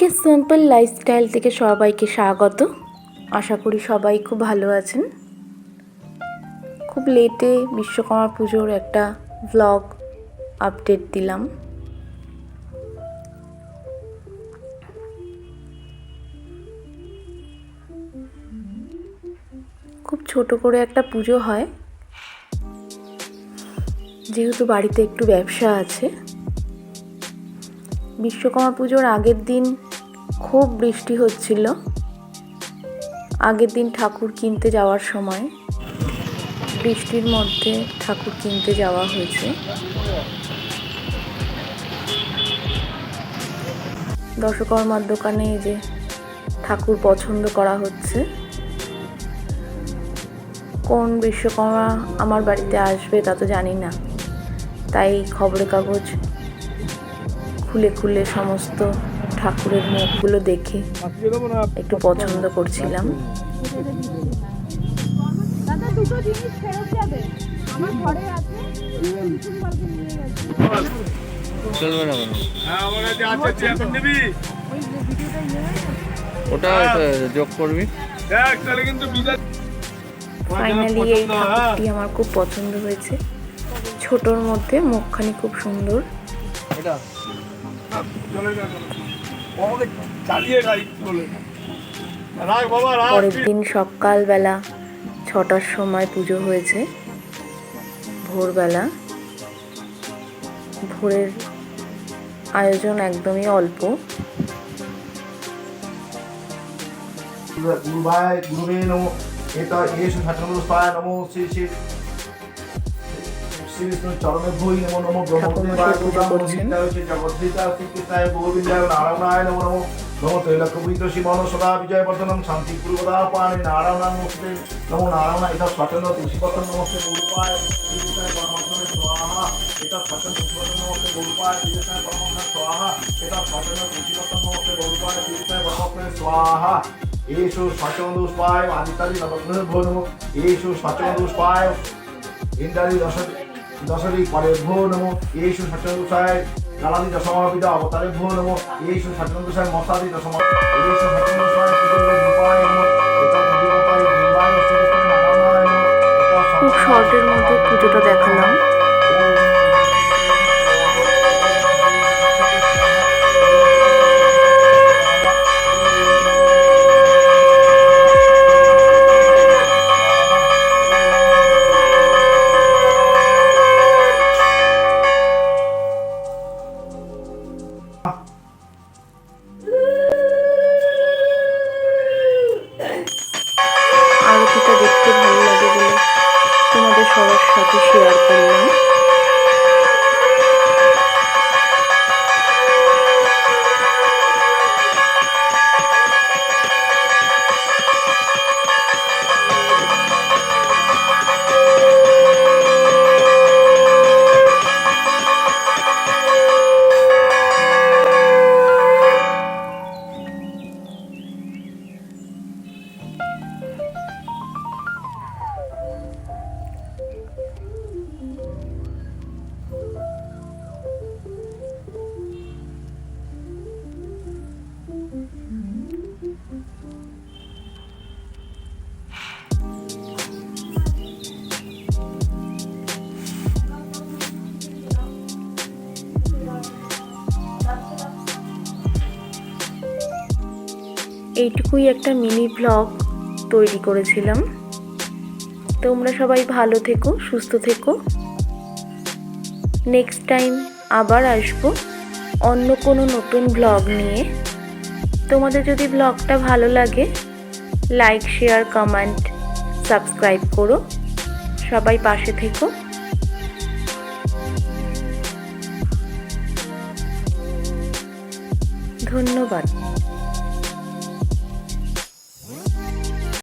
পিকে simple lifestyle থেকে সবাইকে স্বাগত। আশা করি সবাই খুব ভালো আছেন। খুব লেটে বিশ্বকর্মা পুজোর একটা ব্লগ আপডেট দিলাম। খুব ছোট করে একটা পুজো হয়, যেহেতু বাড়িতে একটু ব্যবসা আছে। বিশ্বকর্মা পুজোর আগের দিন খুব বৃষ্টি হচ্ছিল। আগের দিন ঠাকুর কিনতে যাওয়ার সময় বৃষ্টির মধ্যে ঠাকুর কিনতে যাওয়া হয়েছে। দশকর্মার দোকানে যে ঠাকুর পছন্দ করা হচ্ছে। কোন বিশ্বকর্মা আমার বাড়িতে আসবে তা তো জানি না, তাই খবরের কাগজ খুলে খুলে সমস্ত ঠাকুরের মুখগুলো দেখে একটু পছন্দ করছিলাম। ওটা যোগ করবি। ফাইনালি এই ঠাকুরটি আমার খুব পছন্দ হয়েছে। ছোটর মধ্যে মুখখানি খুব সুন্দর। পরের দিন সকালবেলা 6টার সময় পুজো হয়েছে। ভোরবেলা, ভোরের আয়োজন একদমই অল্প। চরণে ভূই নমো নমো ব্রহ্মদেবায় জগদ্ধিতায় গোবিন্দায় নারায়ণায় নমো নমো নমো ত্রৈলোক্যবিদ শিবন সদা বিজয় বর্ধনম শান্তি পূর্বদা পাণি নারায়ণায় নমস্তে নমো নারায়ণ এটা স্বচন্দ তুলসীপত্র নমস্তে গৌরূপায় শ্রীকৃষ্ণায় পরমাত্মনে স্বাহা এটা স্বচন্দ তুলসীপত্র নমস্তে গৌরূপায় শ্রীকৃষ্ণায় পরমাত্মনে স্বাহা এটা স্বচন্দ তুলসীপত্র নমস্তে গৌরূপায় শ্রীকৃষ্ণায় পরমাত্মনে স্বাহা এষু স্বচন্দুষ্পায় আদিত্যাদি নবগ্রহভ্যো নমো এষু স্বচন্দুষ্পায় ইন্দ্রাদি দশরী পরে ভো নমো এইসু সচন্দুষায় কালাদি দশমবিদ অবতারে ভো নমো এইসু সচন্দুষায় মশাদি দশম এইসু সচন্দুষায় রূপায় নমো এটা রূপায় রূপায় শ্রীকৃষ্ণ নারায়ণ খুব শর্টের মধ্যে পুজোটা দেখালাম। আরতিটা দেখতে ভালো লাগে বলে তোমাদের সবার সাথে শেয়ার করলাম। এইটুকুই একটা মিনি ব্লগ তৈরি করেছিলাম। তোমরা সবাই ভালো থেকো, সুস্থ থেকো। নেক্সট টাইম আবার আসবো অন্য কোনো নতুন ব্লগ নিয়ে। তোমাদের যদি ব্লগটা ভালো লাগে লাইক, শেয়ার, কমেন্ট, সাবস্ক্রাইব করো। সবাই পাশে থেকো। ধন্যবাদ।